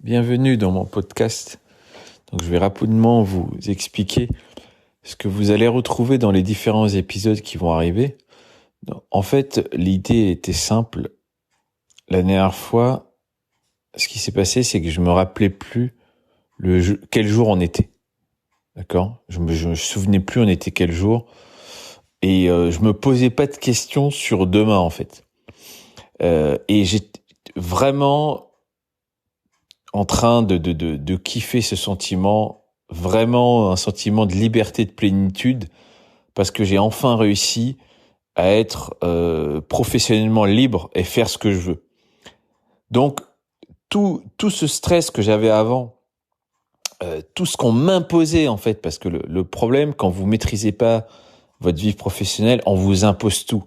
Bienvenue dans mon podcast. Donc, je vais rapidement vous expliquer ce que vous allez retrouver dans les différents épisodes qui vont arriver. En fait, l'idée était simple. La dernière fois, ce qui s'est passé, c'est que je me rappelais plus quel jour on était. D'accord ? Je me souvenais plus on était quel jour. Et je me posais pas de questions sur demain, en fait. Et j'étais vraiment en train de kiffer ce sentiment, vraiment un sentiment de liberté, de plénitude, parce que j'ai enfin réussi à être professionnellement libre et faire ce que je veux. Donc, tout ce stress que j'avais avant, tout ce qu'on m'imposait en fait, parce que le problème, quand vous maîtrisez pas votre vie professionnelle, on vous impose tout.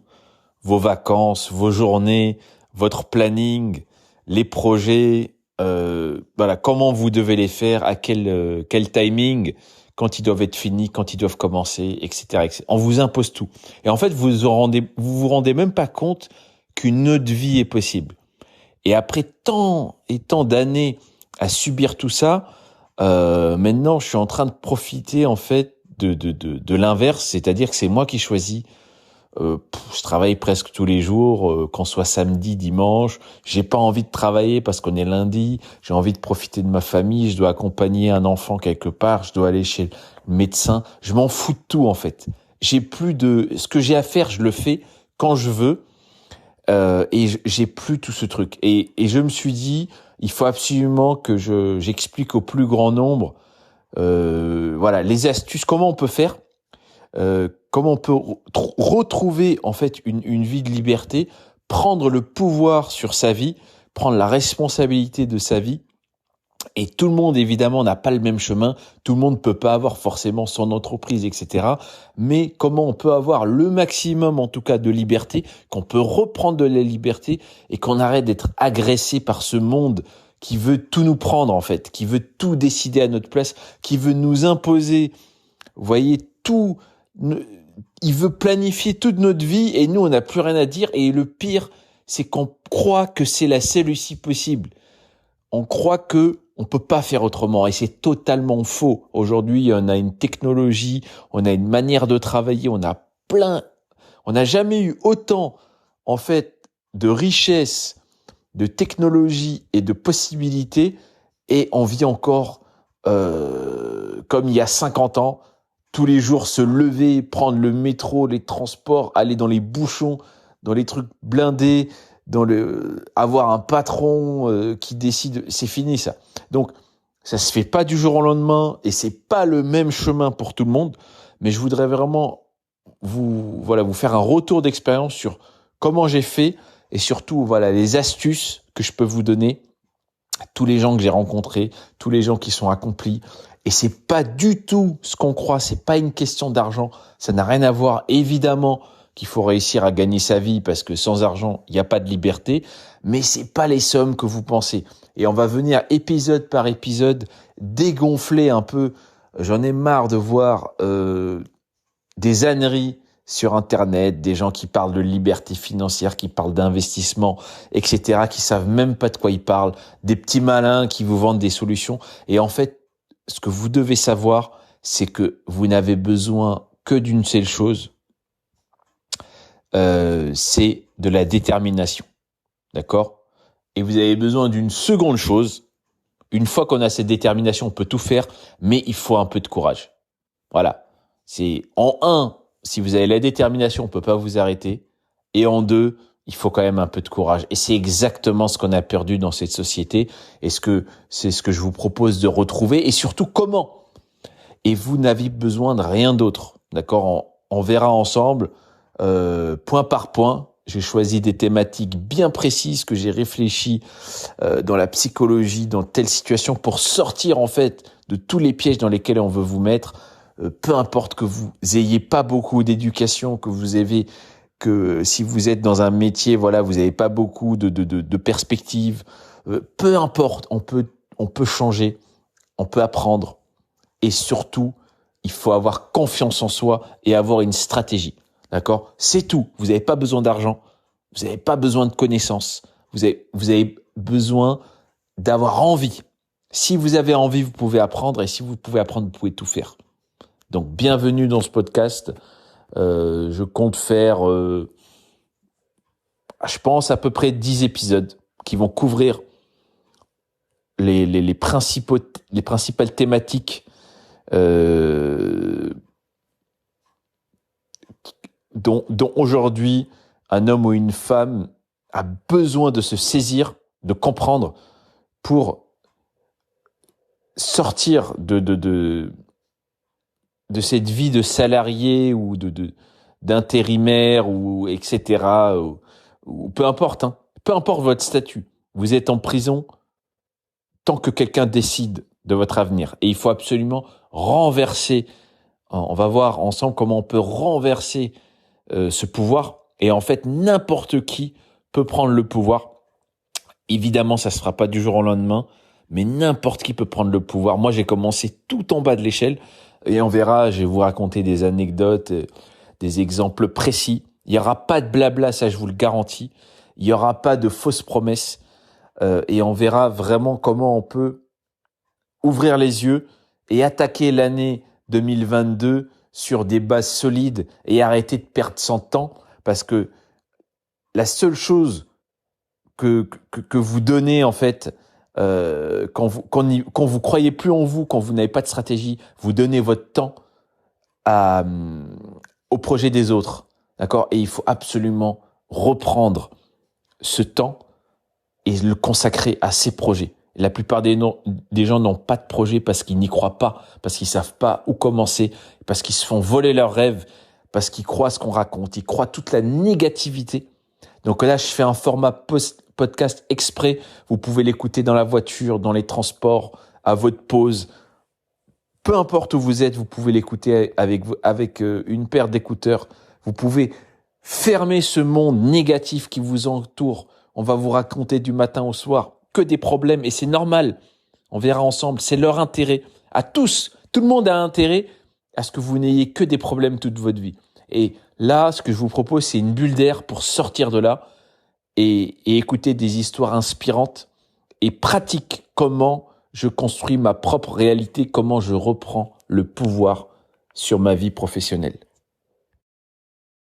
Vos vacances, vos journées, votre planning, les projets, voilà, comment vous devez les faire, à quel timing, quand ils doivent être finis, quand ils doivent commencer, etc., etc. On vous impose tout. Et en fait, vous vous rendez même pas compte qu'une autre vie est possible. Et après tant et tant d'années à subir tout ça, maintenant, je suis en train de profiter en fait de l'inverse, c'est-à-dire que c'est moi qui choisis. Je travaille presque tous les jours, qu'on soit samedi, dimanche. J'ai pas envie de travailler parce qu'on est lundi. J'ai envie de profiter de ma famille. Je dois accompagner un enfant quelque part. Je dois aller chez le médecin. Je m'en fous de tout en fait. J'ai plus de ce que j'ai à faire. Je le fais quand je veux. Et j'ai plus tout ce truc. Et je me suis dit, il faut absolument que j'explique au plus grand nombre, voilà, les astuces. Comment on peut faire. Comment on peut retrouver en fait une vie de liberté, prendre le pouvoir sur sa vie, prendre la responsabilité de sa vie. Et tout le monde, évidemment, n'a pas le même chemin. Tout le monde peut pas avoir forcément son entreprise, etc. Mais comment on peut avoir le maximum, en tout cas, de liberté, qu'on peut reprendre de la liberté et qu'on arrête d'être agressé par ce monde qui veut tout nous prendre, en fait, qui veut tout décider à notre place, qui veut nous imposer, vous voyez, tout. Il veut planifier toute notre vie et nous, on n'a plus rien à dire. Et le pire, c'est qu'on croit que c'est la seule issue possible. On croit que on peut pas faire autrement et c'est totalement faux. Aujourd'hui, on a une technologie, on a une manière de travailler, on n'a jamais eu autant, en fait, de richesse, de technologie et de possibilités et on vit encore, comme il y a 50 ans, tous les jours se lever, prendre le métro, les transports, aller dans les bouchons, dans les trucs blindés, avoir un patron qui décide, c'est fini ça. Donc ça se fait pas du jour au lendemain et c'est pas le même chemin pour tout le monde, mais je voudrais vraiment vous faire un retour d'expérience sur comment j'ai fait et surtout voilà les astuces que je peux vous donner. Tous les gens que j'ai rencontrés, tous les gens qui sont accomplis. Et c'est pas du tout ce qu'on croit, c'est pas une question d'argent, ça n'a rien à voir. Évidemment qu'il faut réussir à gagner sa vie parce que sans argent, il n'y a pas de liberté, mais c'est pas les sommes que vous pensez. Et on va venir épisode par épisode dégonfler un peu. J'en ai marre de voir des âneries sur Internet, des gens qui parlent de liberté financière, qui parlent d'investissement, etc., qui savent même pas de quoi ils parlent, des petits malins qui vous vendent des solutions. Et en fait, ce que vous devez savoir, c'est que vous n'avez besoin que d'une seule chose, c'est de la détermination. D'accord ? Et vous avez besoin d'une seconde chose. Une fois qu'on a cette détermination, on peut tout faire, mais il faut un peu de courage. Voilà. C'est en un, si vous avez la détermination, on peut pas vous arrêter. Et en deux, il faut quand même un peu de courage. Et c'est exactement ce qu'on a perdu dans cette société. Et c'est ce que je vous propose de retrouver. Et surtout, comment ? Et vous n'avez besoin de rien d'autre. D'accord ? On verra ensemble, point par point. J'ai choisi des thématiques bien précises que j'ai réfléchi dans la psychologie, dans telle situation, pour sortir en fait de tous les pièges dans lesquels on veut vous mettre. Peu importe que vous ayez pas beaucoup d'éducation, que si vous êtes dans un métier, voilà, vous n'avez pas beaucoup de perspectives. Peu importe, on peut changer, on peut apprendre. Et surtout, il faut avoir confiance en soi et avoir une stratégie. D'accord ? C'est tout. Vous n'avez pas besoin d'argent. Vous n'avez pas besoin de connaissances. Vous avez besoin d'avoir envie. Si vous avez envie, vous pouvez apprendre, et si vous pouvez apprendre, vous pouvez tout faire. Donc, bienvenue dans ce podcast. Je compte faire, je pense, à peu près 10 épisodes qui vont couvrir les principales thématiques dont aujourd'hui un homme ou une femme a besoin de se saisir, de comprendre pour sortir de cette vie de salarié ou d'intérimaire ou etc. ou peu importe, hein, peu importe votre statut. Vous êtes en prison tant que quelqu'un décide de votre avenir. Et il faut absolument renverser. On va voir ensemble comment on peut renverser ce pouvoir. Et en fait, n'importe qui peut prendre le pouvoir. Évidemment, ça se fera pas du jour au lendemain, mais n'importe qui peut prendre le pouvoir. Moi, j'ai commencé tout en bas de l'échelle. Et on verra, je vais vous raconter des anecdotes, des exemples précis. Il n'y aura pas de blabla, ça je vous le garantis. Il n'y aura pas de fausses promesses. Et on verra vraiment comment on peut ouvrir les yeux et attaquer l'année 2022 sur des bases solides et arrêter de perdre son temps, parce que la seule chose que vous donnez en fait, quand vous croyez plus en vous, quand vous n'avez pas de stratégie, vous donnez votre temps au projet des autres, d'accord ? Et il faut absolument reprendre ce temps et le consacrer à ces projets. La plupart des gens n'ont pas de projet parce qu'ils n'y croient pas, parce qu'ils savent pas où commencer, parce qu'ils se font voler leurs rêves, parce qu'ils croient ce qu'on raconte, ils croient toute la négativité. Donc là, je fais un format podcast exprès. Vous pouvez l'écouter dans la voiture, dans les transports, à votre pause. Peu importe où vous êtes, vous pouvez l'écouter avec une paire d'écouteurs. Vous pouvez fermer ce monde négatif qui vous entoure. On va vous raconter du matin au soir que des problèmes, et c'est normal. On verra ensemble, c'est leur intérêt. À tous, tout le monde a intérêt à ce que vous n'ayez que des problèmes toute votre vie. Et là, ce que je vous propose, c'est une bulle d'air pour sortir de là et écouter des histoires inspirantes et pratique comment je construis ma propre réalité, comment je reprends le pouvoir sur ma vie professionnelle.